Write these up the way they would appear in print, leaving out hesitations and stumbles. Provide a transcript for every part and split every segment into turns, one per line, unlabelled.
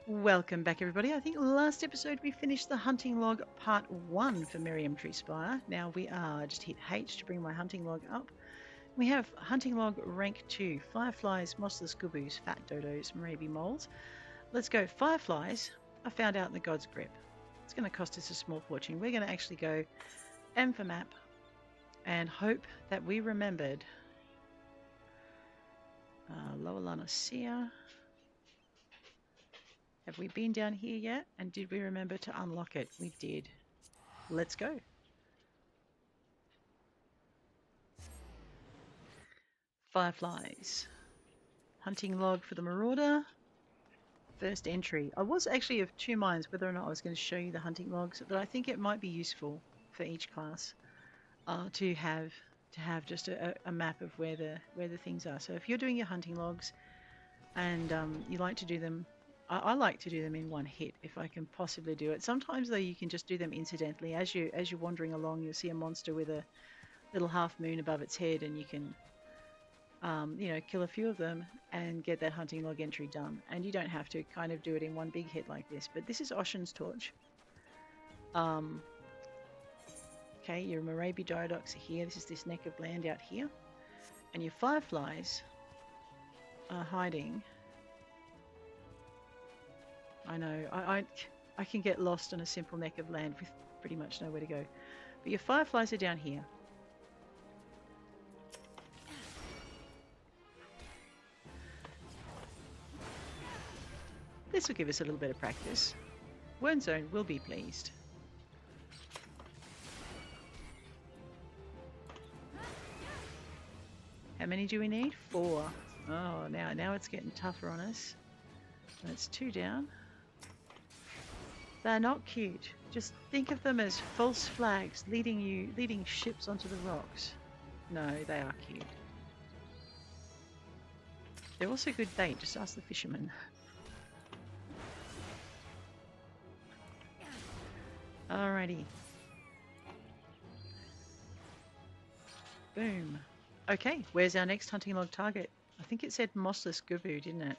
Welcome back, everybody. I think last episode we finished the hunting log part 1 for Mirriam Treespire. Now we are just hit H to bring my hunting log up. We have hunting log rank 2, fireflies, mossless gooboes, fat dodos, Moraby moles. Let's go fireflies. I found out in the God's Grip. It's going to cost us a small fortune. We're going to actually go M for map and hope that we remembered Lower La Noscea. Have we been down here yet? And did we remember to unlock it? We did. Let's go. Fireflies. Hunting log for the Marauder. First entry. I was actually of two minds whether or not I was going to show you the hunting logs, but I think it might be useful for each class to have just a map of where the things are. So if you're doing your hunting logs and you like to do them, I like to do them in one hit if I can possibly do it. Sometimes though you can just do them incidentally. As you're wandering along, you'll see a monster with a little half moon above its head, and you can kill a few of them and get that hunting log entry done. And you don't have to kind of do it in one big hit like this. But this is Ocean's Torch. Okay, your Moraby Drydocks are here. This is this neck of land out here. And your fireflies are hiding. I know, I can get lost on a simple neck of land with pretty much nowhere to go. But your fireflies are down here. This will give us a little bit of practice. Wernzone will be pleased. How many do we need? 4. Oh, now it's getting tougher on us. That's 2 down. They're not cute. Just think of them as false flags leading ships onto the rocks. No, they are cute. They're also good bait. Just ask the fishermen. Alrighty. Boom. Okay, where's our next hunting log target? I think it said mossless goobue, didn't it?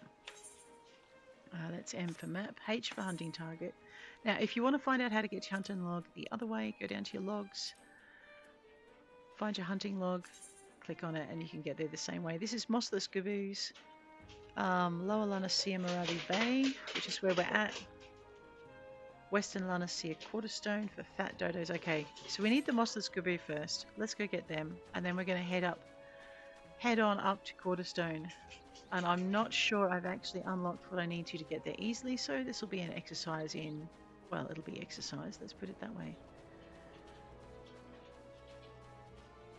That's M for map, H for hunting target. Now, if you want to find out how to get your hunting log the other way, go down to your logs, find your hunting log, click on it, and you can get there the same way. This is mossless gooboes, Lower La Noscea, Moraby Bay, which is where we're at. Western La Noscea Quarterstone for fat dodos. Okay, so we need the mossless goobue first. Let's go get them, and then we're going to head on up to Quarterstone. And I'm not sure I've actually unlocked what I need to get there easily, so this will be an exercise in, well, it'll be exercise, let's put it that way.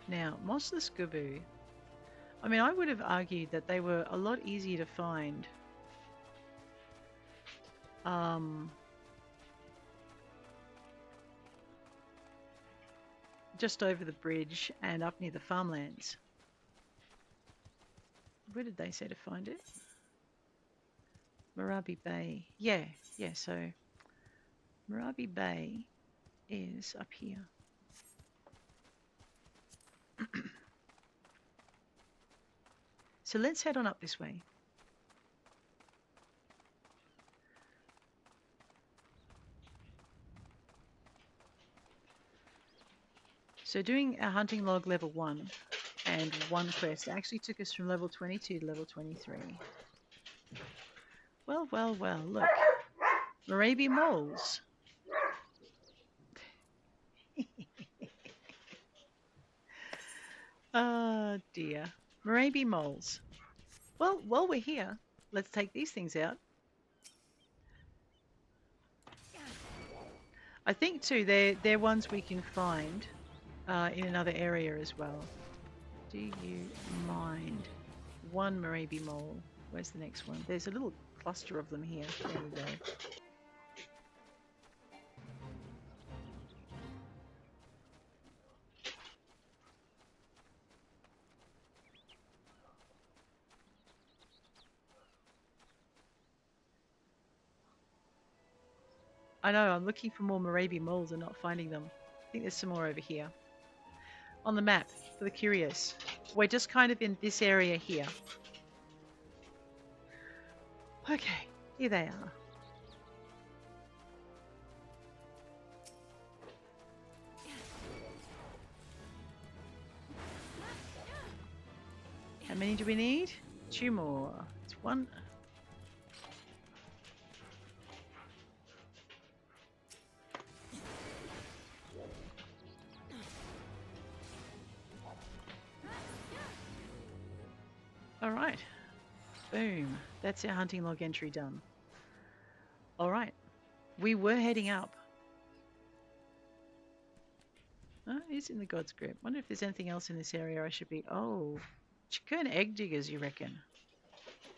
Now, mossless goobue, I mean, I would have argued that they were a lot easier to find just over the bridge and up near the farmlands. Where did they say to find it? Moraby Bay. Yeah, so Moraby Bay is up here. So let's head on up this way. So doing our hunting log level 1 and 1 quest actually took us from level 22 to level 23. Well, look. Moraby moles. Oh dear. Moraby moles. Well, while we're here, let's take these things out. I think too, they're ones we can find in another area as well. Do you mind? 1 Moraby mole. Where's the next one? There's a little cluster of them here. There we go. I know, I'm looking for more Moraby moles and not finding them. I think there's some more over here. On the map, for the curious. We're just kind of in this area here. Okay, here they are. many do we need? 2 more. It's 1. Alright. Boom. That's our hunting log entry done. Alright. We were heading up. Oh, it's in the God's grip. Wonder if there's anything else in this area I should be... Oh, Qiqirm egg diggers, you reckon?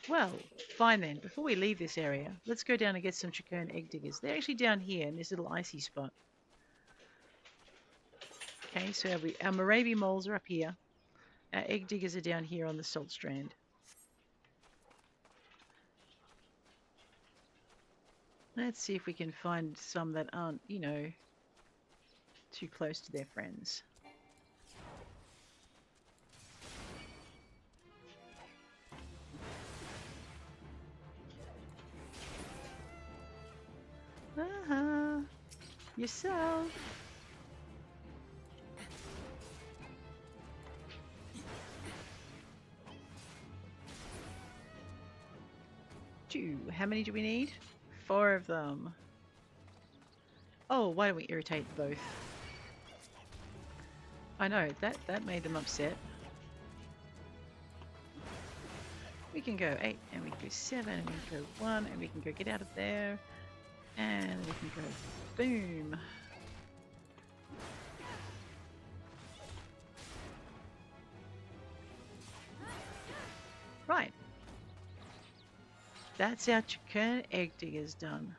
Well, fine then. Before we leave this area, let's go down and get some Qiqirm egg diggers. They're actually down here in this little icy spot. Okay, so our Moraby moles are up here. Our egg diggers are down here on the salt strand. Let's see if we can find some that aren't, you know, too close to their friends. Yourself. How many do we need? 4 of them. Oh, why don't we irritate both? I know, that made them upset. We can go 8, and we can go 7, and we can go 1, and we can go get out of there. And we can go boom. Right. That's our Qiqirm egg diggers done.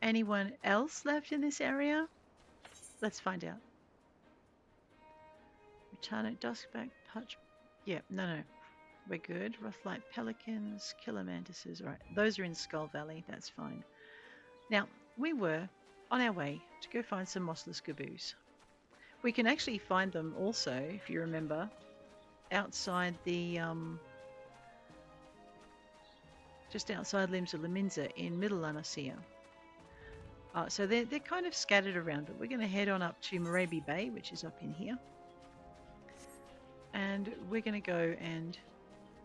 Anyone else left in this area? Let's find out. Rhotano, duskback, punch. Yeah, no. We're good. Rothlyt, pelicans, killer mantises. Right, those are in Skull Valley. That's fine. Now, we were on our way to go find some mossless goobues. We can actually find them also, if you remember, outside the just outside Limbs of Laminza in Middle La Noscea. So they're kind of scattered around, but we're going to head on up to Moraby Bay, which is up in here. And we're going to go and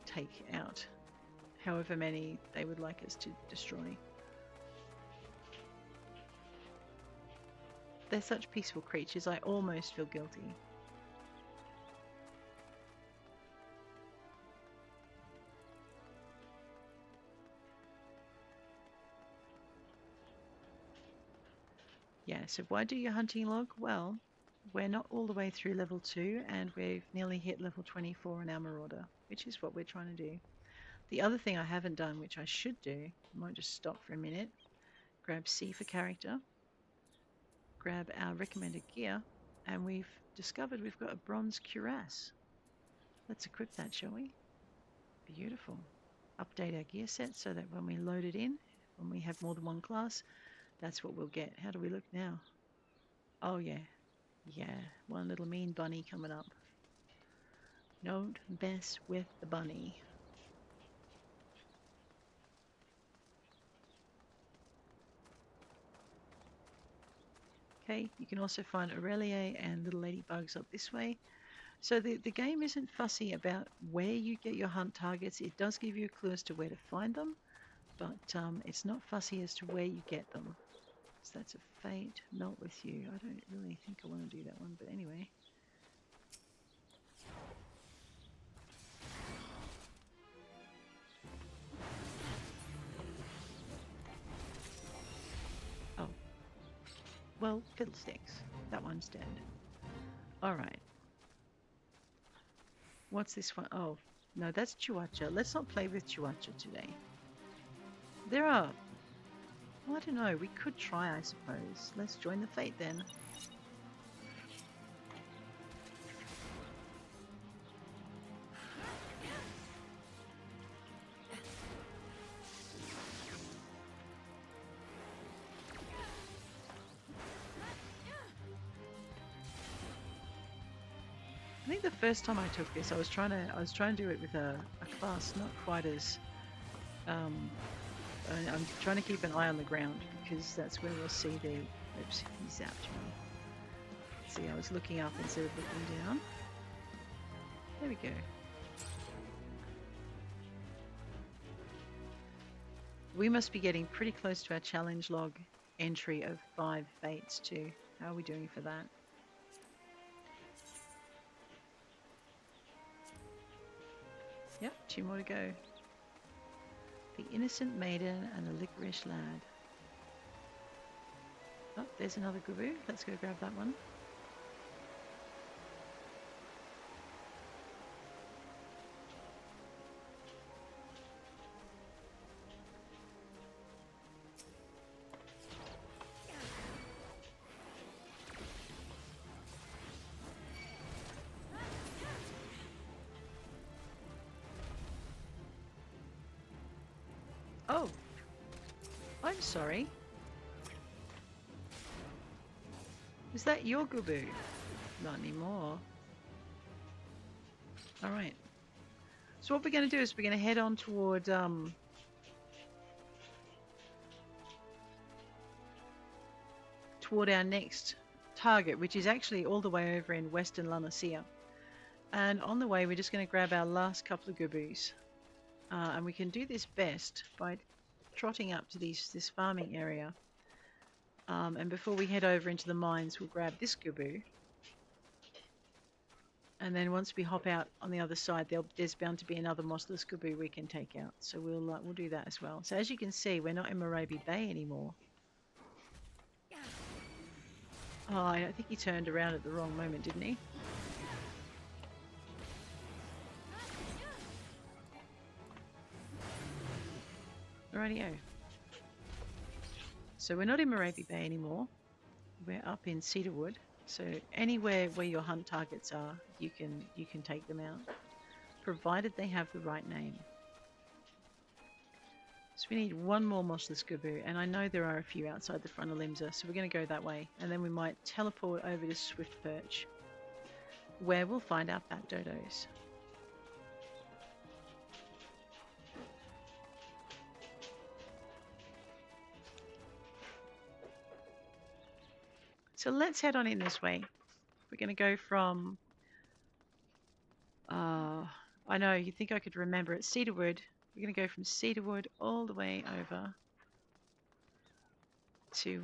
take out however many they would like us to destroy. They're such peaceful creatures, I almost feel guilty. Yeah, so why do your hunting log? Well, we're not all the way through level 2 and we've nearly hit level 24 in our Marauder, which is what we're trying to do. The other thing I haven't done, which I should do, I might just stop for a minute, grab C for character, grab our recommended gear, and we've discovered we've got a bronze cuirass. Let's equip that, shall we? Beautiful. Update our gear set so that when we load it in, when we have more than one class, that's what we'll get. How do we look now? Oh yeah. Yeah, one little mean bunny coming up. Don't mess with the bunny. Okay, you can also find Aurelia and little ladybugs up this way. So the game isn't fussy about where you get your hunt targets. It does give you a clue as to where to find them, but it's not fussy as to where you get them. So that's a fate. Melt with you. I don't really think I want to do that one, but anyway. Oh. Well, fiddlesticks. That one's dead. Alright. What's this one? Oh, no, that's Chihuahua. Let's not play with Chihuahua today. There are... Well, I don't know. We could try, I suppose. Let's join the fate then. I think the first time I took this, I was trying to do it with a class not quite as I'm trying to keep an eye on the ground because that's where we'll see the... Oops, he zapped me. See, I was looking up instead of looking down. There we go. We must be getting pretty close to our challenge log entry of 5 fates too. How are we doing for that? Yep, 2 more to go. The innocent maiden and the licorice lad. Oh, there's another goobue. Let's go grab that one. Oh, I'm sorry. Is that your goobue? Not anymore. Alright. So what we're going to do is we're going to head on toward our next target, which is actually all the way over in western La Noscea. And on the way we're just going to grab our last couple of goobues. And we can do this best by trotting up to this farming area. And before we head over into the mines, we'll grab this goobue. And then once we hop out on the other side, there's bound to be another mossless goobue we can take out. So we'll do that as well. So as you can see, we're not in Moraby Bay anymore. Oh, I think he turned around at the wrong moment, didn't he? Rightio. So we're not in Moraby Bay anymore. We're up in Cedarwood. So anywhere where your hunt targets are, you can take them out, provided they have the right name. So we need one more mossless goobue, and I know there are a few outside the front of Limsa, so we're going to go that way, and then we might teleport over to Swift Perch, where we'll find our fat dodos. So let's head on in this way. We're going to go from, I know, you think I could remember it, Cedarwood. We're going to go from Cedarwood all the way over to,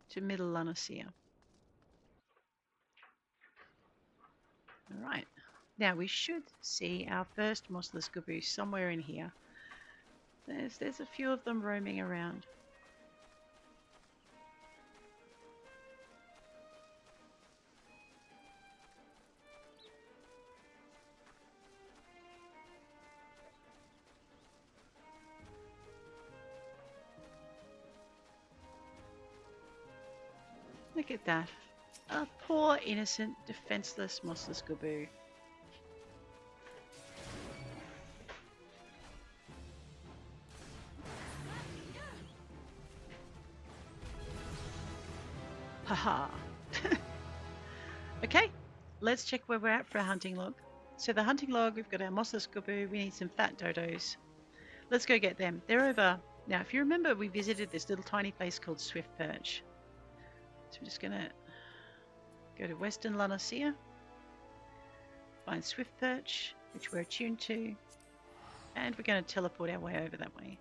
to Middle La Noscea. All right. Now we should see our first mossless goobue somewhere in here. There's a few of them roaming around. Look at that. A poor, innocent, defenseless mossless goobue. Haha. Okay, let's check where we're at for our hunting log. So the hunting log, we've got our mossless goobue, we need some fat dodos. Let's go get them. They're over. Now, if you remember, we visited this little tiny place called Swift Perch. So we're just going to go to Western La Noscea, find Swift Perch, which we're attuned to, and we're going to teleport our way over that way.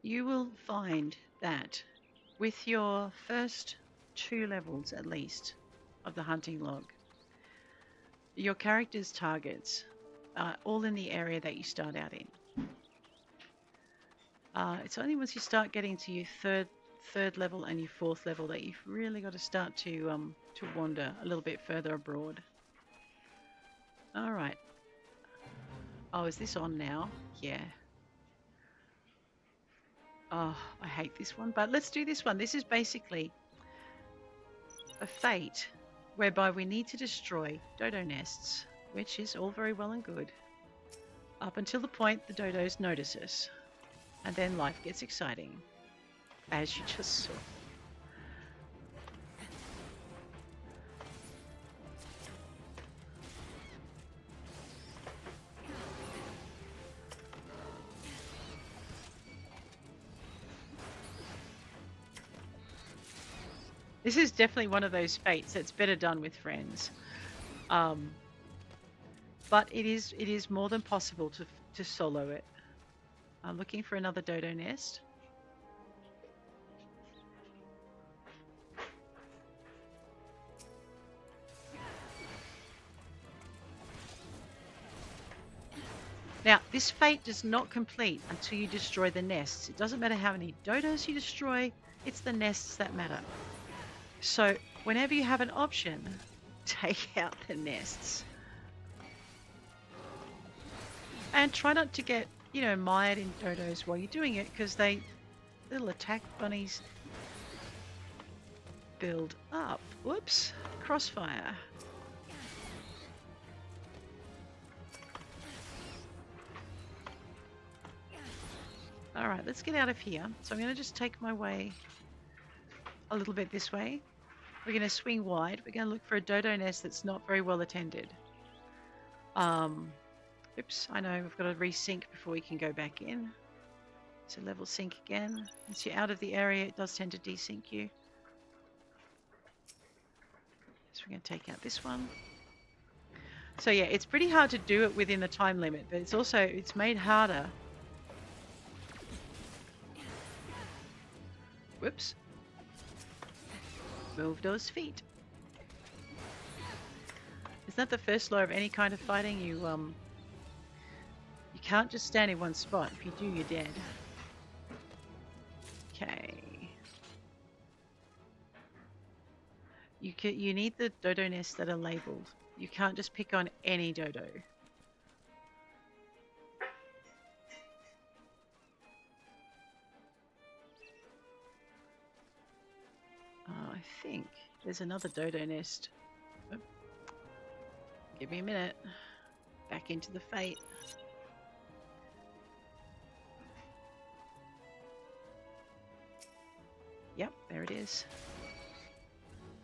You will find that with your first 2 levels at least of the hunting log, your character's targets are all in the area that you start out in. It's only once you start getting to your third level and your 4th level that you've really got to start to wander a little bit further abroad. All right. Oh, is this on now? Yeah. Oh, I hate this one, but let's do this one. This is basically a fate whereby we need to destroy dodo nests, which is all very well and good, up until the point the dodos notice us. And then life gets exciting, as you just saw. This is definitely one of those fates that's better done with friends. But it is more than possible to solo it. I'm looking for another dodo nest. Now, this fate does not complete until you destroy the nests. It doesn't matter how many dodos you destroy, it's the nests that matter. So, whenever you have an option, take out the nests. And try not to get, mired in dodos while you're doing it, because little attack bunnies build up. Whoops, crossfire. All right, let's get out of here. So I'm going to just take my way a little bit this way. We're going to swing wide. We're going to look for a dodo nest that's not very well attended. Oops, I know we've got to resync before we can go back in. So level sync again. Once you're out of the area, it does tend to desync you. So we're going to take out this one. So yeah, it's pretty hard to do it within the time limit, but it's made harder. Whoops. Move those feet. Isn't that the first law of any kind of fighting? You can't just stand in one spot. If you do, you're dead. Okay. You need the dodo nests that are labelled. You can't just pick on any dodo. I think there's another dodo nest. Oh. Give me a minute. Back into the fate. Yep, there it is.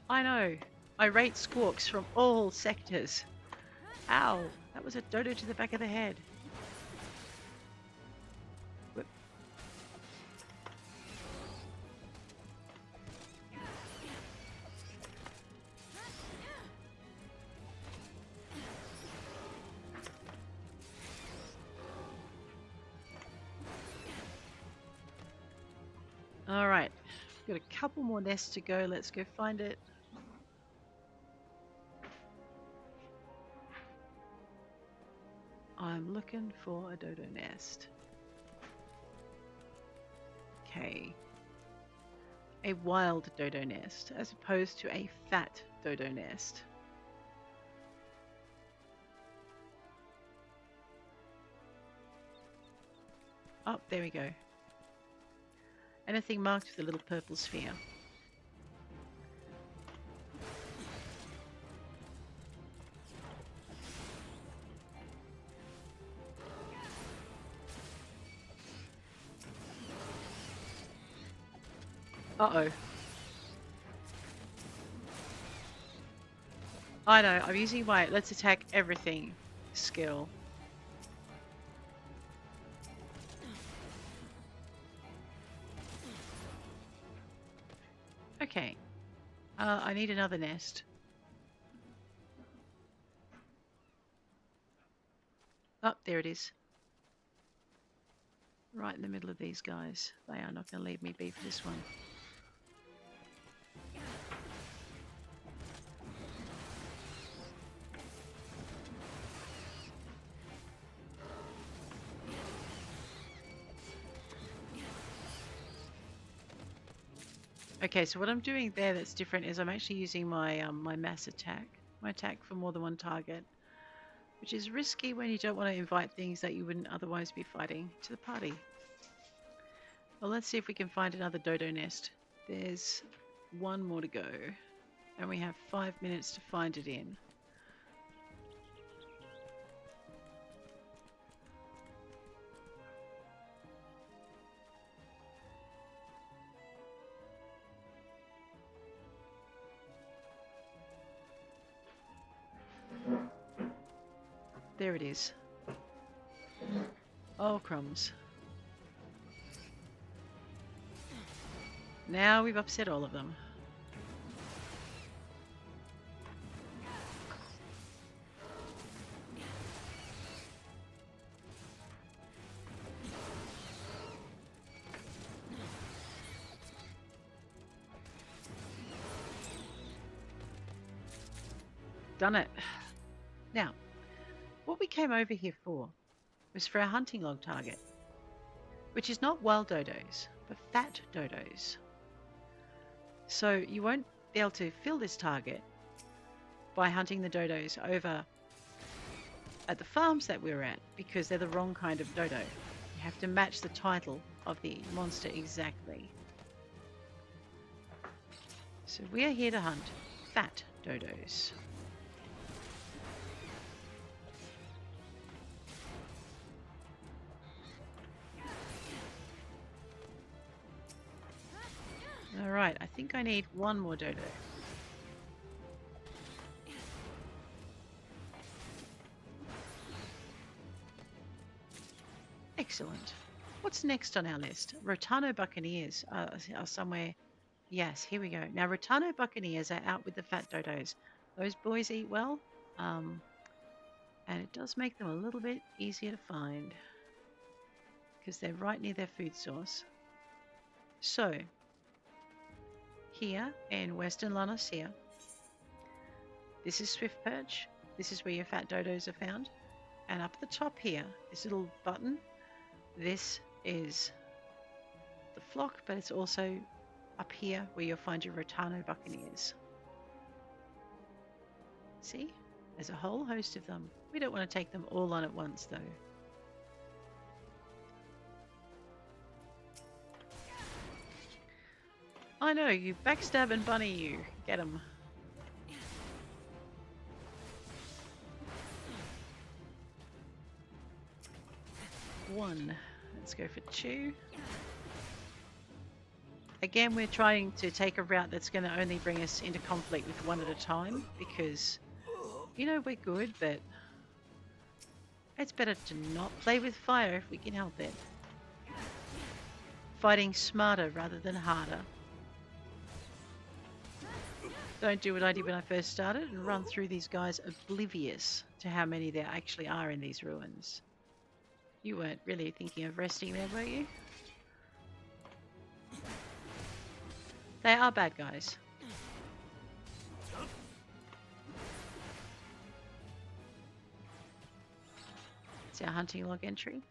I know. Irate squawks from all sectors. Ow, that was a dodo to the back of the head. Whoop. All right, got a couple more nests to go. Let's go find it. I'm looking for a dodo nest. Okay. A wild dodo nest as opposed to a fat dodo nest. Oh, there we go. Anything marked with a little purple sphere. Uh-oh. I know, I'm using my let's attack everything skill. Okay. I need another nest. Oh, there it is. Right in the middle of these guys. They are not going to leave me be for this one. Okay, so what I'm doing there that's different is I'm actually using my my mass attack, my attack for more than one target, which is risky when you don't want to invite things that you wouldn't otherwise be fighting to the party. Well, let's see if we can find another dodo nest. There's one more to go, and we have 5 minutes to find it in. There it is. Oh, crumbs. Now we've upset all of them. done it. Now, what we came over here for was for our hunting log target, which is not wild dodos, but fat dodos. So you won't be able to fill this target by hunting the dodos over at the farms that we're at, because they're the wrong kind of dodo. You have to match the title of the monster exactly. So we are here to hunt fat dodos. Alright, I think I need one more dodo. Excellent. What's next on our list? Rhotano buccaneers are somewhere. Yes, here we go. Now, Rhotano buccaneers are out with the fat dodos. Those boys eat well, and it does make them a little bit easier to find because they're right near their food source. So, here in Western La Noscea, this is swift perch. This is where your fat dodos are found. And up the top here, this little button, this is the flock, but it's also up here where you'll find your Rhotano buccaneers. See? There's a whole host of them. We don't want to take them all on at once, though. I know, you backstabbing bunny, you. Get him. One. Let's go for two. Again, we're trying to take a route that's going to only bring us into conflict with one at a time, because, you know, we're good, but it's better to not play with fire if we can help it. Fighting smarter rather than harder. Don't do what I did when I first started and run through these guys oblivious to how many there actually are in these ruins. You weren't really thinking of resting there, were you? They are bad guys. It's our hunting log entry.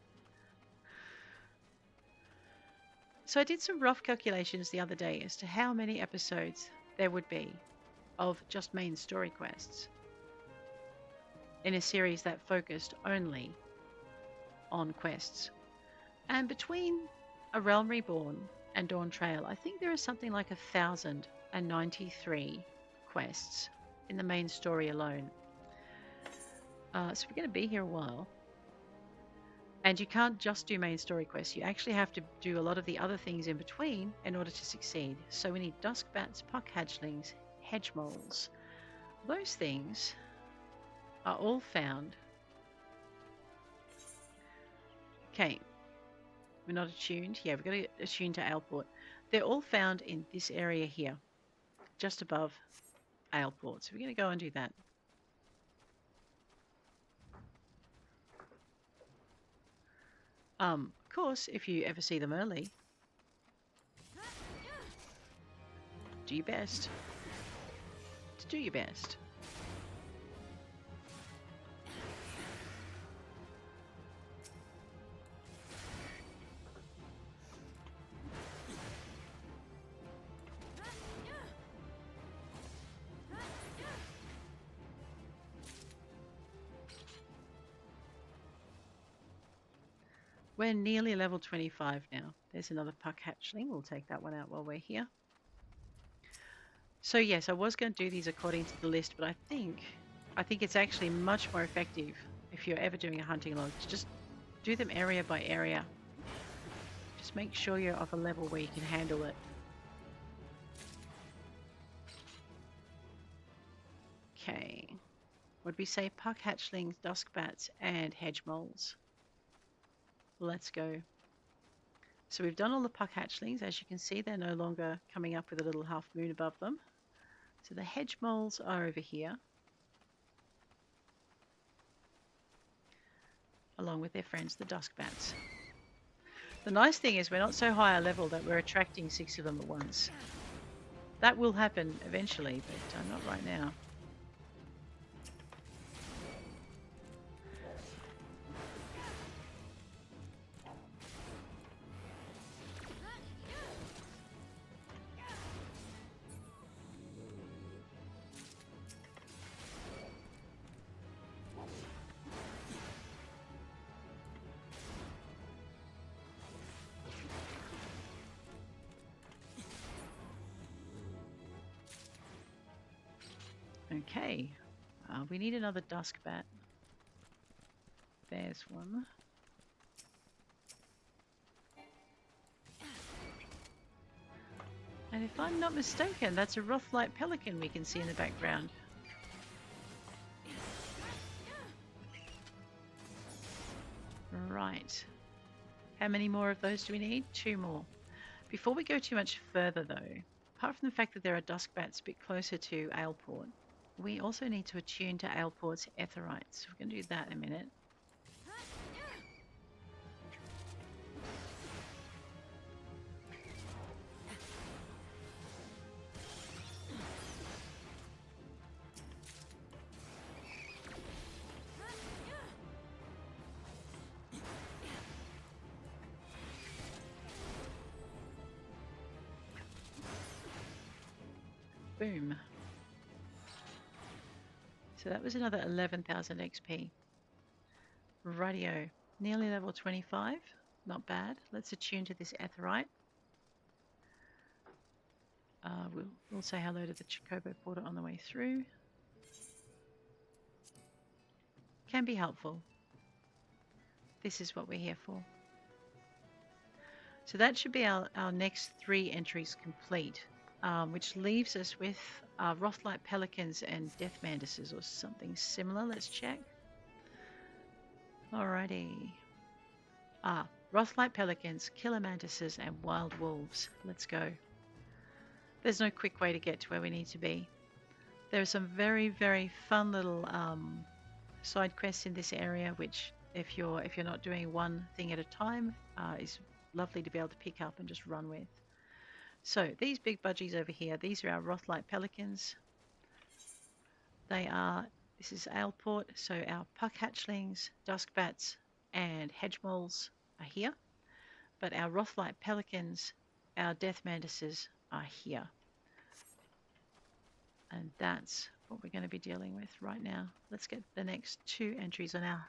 So I did some rough calculations the other day as to how many episodes there would be of just main story quests in a series that focused only on quests. And between A Realm Reborn and Dawn Trail, I think there is something like 1,093 quests in the main story alone. So we're going to be here a while. And you can't just do main story quests. You actually have to do a lot of the other things in between in order to succeed. So we need dusk bats, puck hatchlings, hedgemoles. Those things are all found. Okay, we're not attuned. Yeah, we've got to attune to Aleport. They're all found in this area here, just above Aleport. So we're going to go and do that. Of course, if you ever see them early, do your best to do your best. We're nearly level 25 now. There's another puck hatchling. We'll take that one out while we're here. So yes, I was going to do these according to the list, but I think it's actually much more effective if you're ever doing a hunting log to just do them area by area. Just make sure you're of a level where you can handle it. Okay. Would we say puck hatchlings, dusk bats, and hedgemoles? Let's go. So we've done all the puck hatchlings. As you can see, they're no longer coming up with a little half moon above them. So the hedgemoles are over here, along with their friends, the dusk bats. The nice thing is we're not so high a level that we're attracting 6 of them at once. That will happen eventually, but not right now. Okay. We need another dusk bat. There's one. And if I'm not mistaken, that's a Rothlyt pelican we can see in the background. Right. How many more of those do we need? 2 more. Before we go too much further though, apart from the fact that there are dusk bats a bit closer to Aleport, we also need to attune to Aleport's etherites. We're going to do that in a minute. Boom. So that was another 11,000 XP. Radio, nearly level 25. Not bad. Let's attune to this etherite. We'll say hello to the Chocobo Porter on the way through. Can be helpful. This is what we're here for. So that should be our next 3 entries complete, which leaves us with Rothlyt pelicans and death mantises or something similar. Let's check. Alrighty. Rothlyt pelicans, killer mantises, and wild wolves. Let's go. There's no quick way to get to where we need to be. There are some very, very fun little side quests in this area, which if you're not doing one thing at a time, is lovely to be able to pick up and just run with. So these big budgies over here, these are our Rothlyt pelicans. This is Aleport, so our puck hatchlings, dusk bats, and hedgemoles are here. But our Rothlyt pelicans, our death mantises are here. And that's what we're going to be dealing with right now. Let's get the next 2 entries on our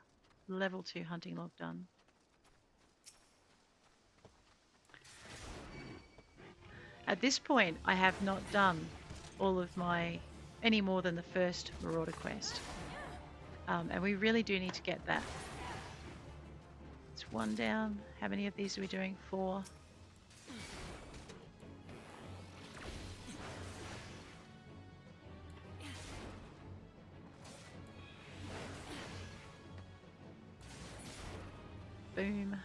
level 2 hunting log done. At this point, I have not done all of any more than the first Marauder quest. And we really do need to get that. It's 1 down. How many of these are we doing? 4. Boom.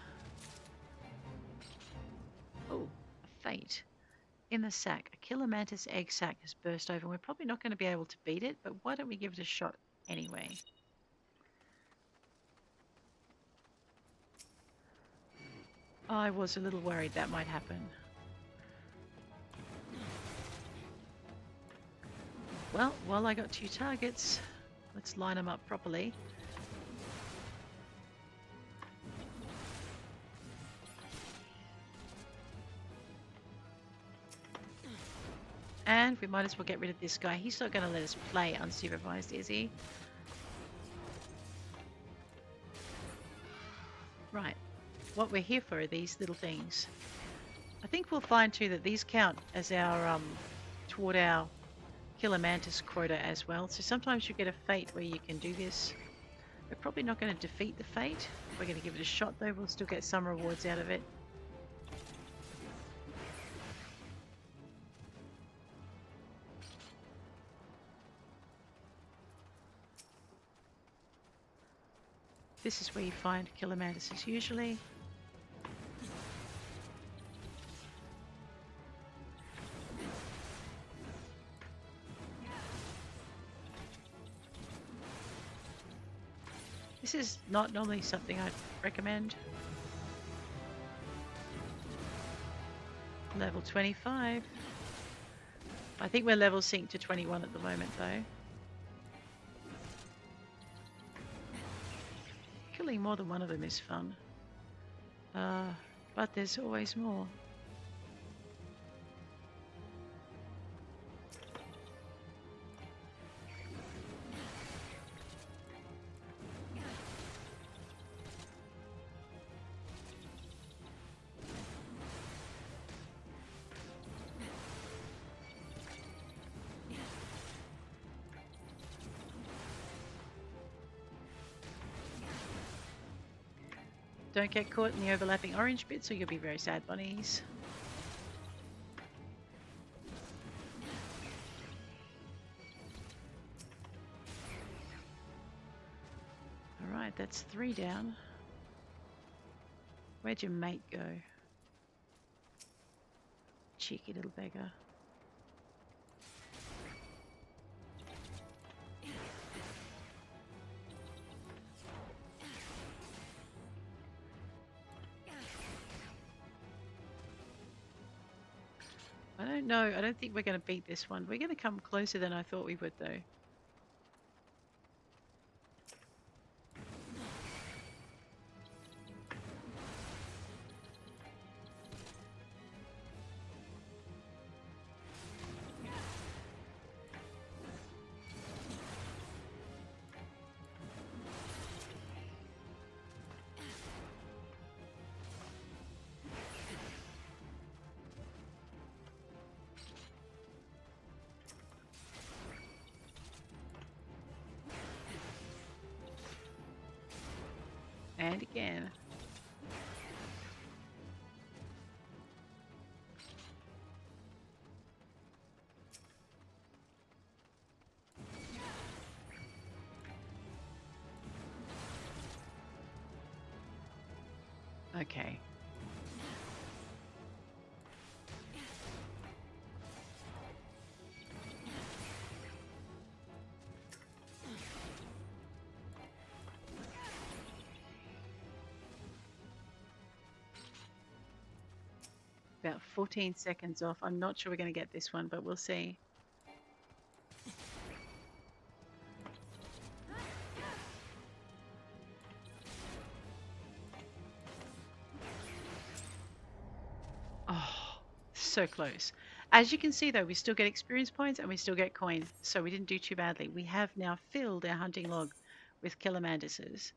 Oh, a fate. In the sack, a killer mantis egg sack has burst open. We're probably not going to be able to beat it, but why don't we give it a shot anyway? I was a little worried that might happen. Well, while I got 2 targets, let's line them up properly. And we might as well get rid of this guy. He's not going to let us play unsupervised, is he? Right. What we're here for are these little things. I think we'll find too that these count as our toward our killer mantis quota as well. So sometimes you get a fate where you can do this. We're probably not going to defeat the fate. We're going to give it a shot though. We'll still get some rewards out of it. This is where you find killer mantises usually. This is not normally something I'd recommend. Level 25. I think we're level synced to 21 at the moment though. Killing more than one of them is fun. But there's always more. Don't get caught in the overlapping orange bits or you'll be very sad, bunnies. Alright, that's 3 down. Where'd your mate go? Cheeky little beggar. I don't know. I don't think we're going to beat this one. We're going to come closer than I thought we would, though. And again. Okay. About 14 seconds off. I'm not sure we're going to get this one, but we'll see. Oh, so close. As you can see, though, we still get experience points and we still get coin, so we didn't do too badly. We have now filled our hunting log with killer mantises.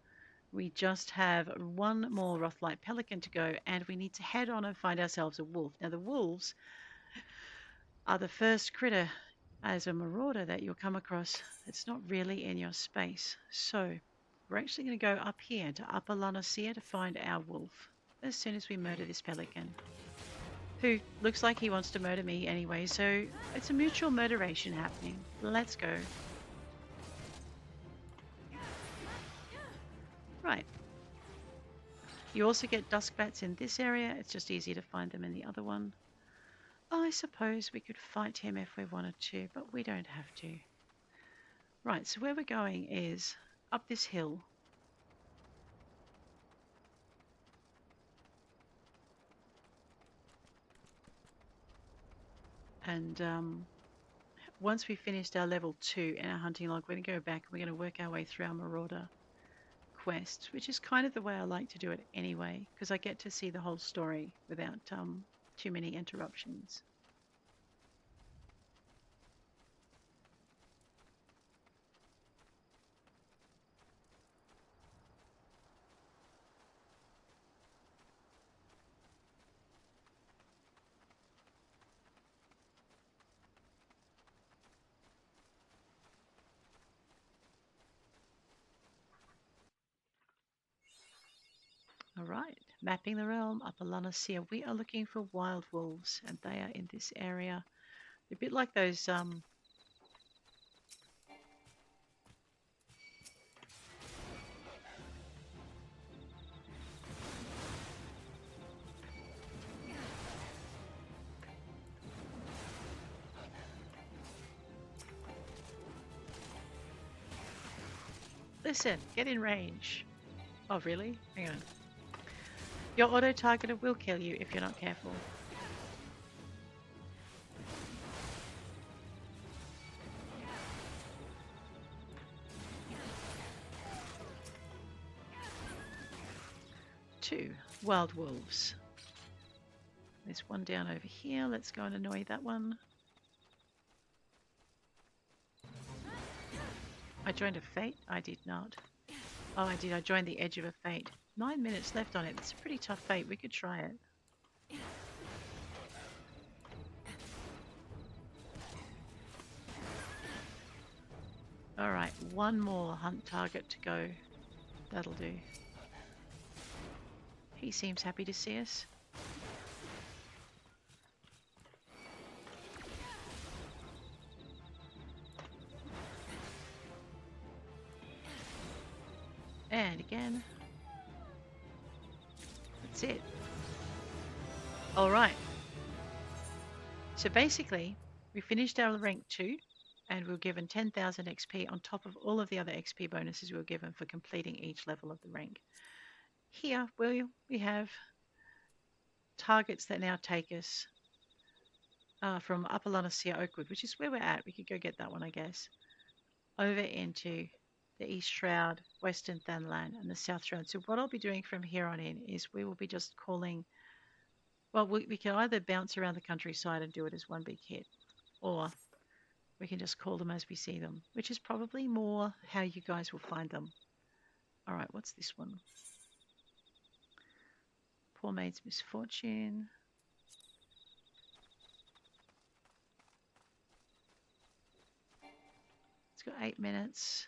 We just have one more Rothlyt pelican to go, and we need to head on and find ourselves a wolf. Now, the wolves are the first critter as a marauder that you'll come across that's not really in your space. So we're actually going to go up here to Upper La Noscea to find our wolf as soon as we murder this pelican, who looks like he wants to murder me anyway, so it's a mutual murderation happening. Let's go. Right. You also get dusk bats in this area. It's just easier to find them in the other one. I suppose we could fight him if we wanted to, but we don't have to. Right, so where we're going is up this hill. And once we've finished our level 2 in our hunting log, we're going to go back and we're going to work our way through our marauder quest, which is kind of the way I like to do it anyway, because I get to see the whole story without too many interruptions. All right, mapping the realm, Upper La Noscea. We are looking for wild wolves, and they are in this area. They're a bit like those Listen, get in range. Oh, really? Hang on. Your auto-targeter will kill you if you're not careful. Two wild wolves. There's one down over here. Let's go and annoy that one. I joined a fate? I did not. Oh, I did. I joined the edge of a fate. 9 minutes left on it. It's a pretty tough fate. We could try it. Alright, one more hunt target to go. That'll do. He seems happy to see us. And again. That's it. Alright. So basically, we finished our rank 2 and we were given 10,000 XP on top of all of the other XP bonuses we were given for completing each level of the rank. Here, we have targets that now take us from Upper La Noscea Oakwood, which is where we're at. We could go get that one, I guess. Over into the East Shroud, Western Thanlan, and the South Shroud. So what I'll be doing from here on in is we will be just calling... Well, we can either bounce around the countryside and do it as one big hit, or we can just call them as we see them, which is probably more how you guys will find them. All right, what's this one? Poor Maid's Misfortune. It's got 8 minutes.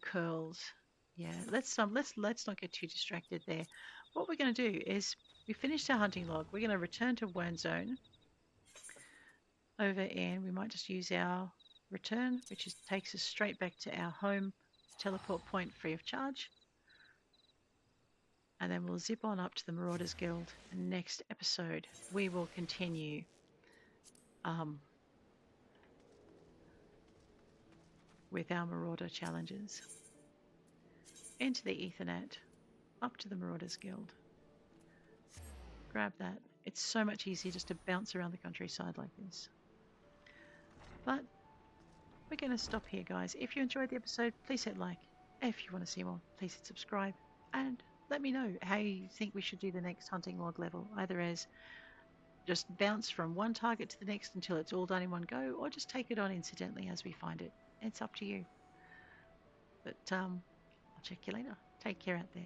Curls. Yeah, let's not get too distracted there. What we're going to do is we finished our hunting log. We're going to return to Wern Zone. Over in, we might just use our return, which takes us straight back to our home teleport point free of charge. And then we'll zip on up to the Marauders Guild. And next episode, we will continue with our Marauder challenges. Into the Ethernet, up to the Marauders Guild. Grab that. It's so much easier just to bounce around the countryside like this. But we're going to stop here, guys. If you enjoyed the episode, please hit like. If you want to see more, please hit subscribe. And let me know how you think we should do the next hunting log level, either as just bounce from one target to the next until it's all done in one go, or just take it on incidentally as we find it. It's up to you. But I'll check you later. Take care out there.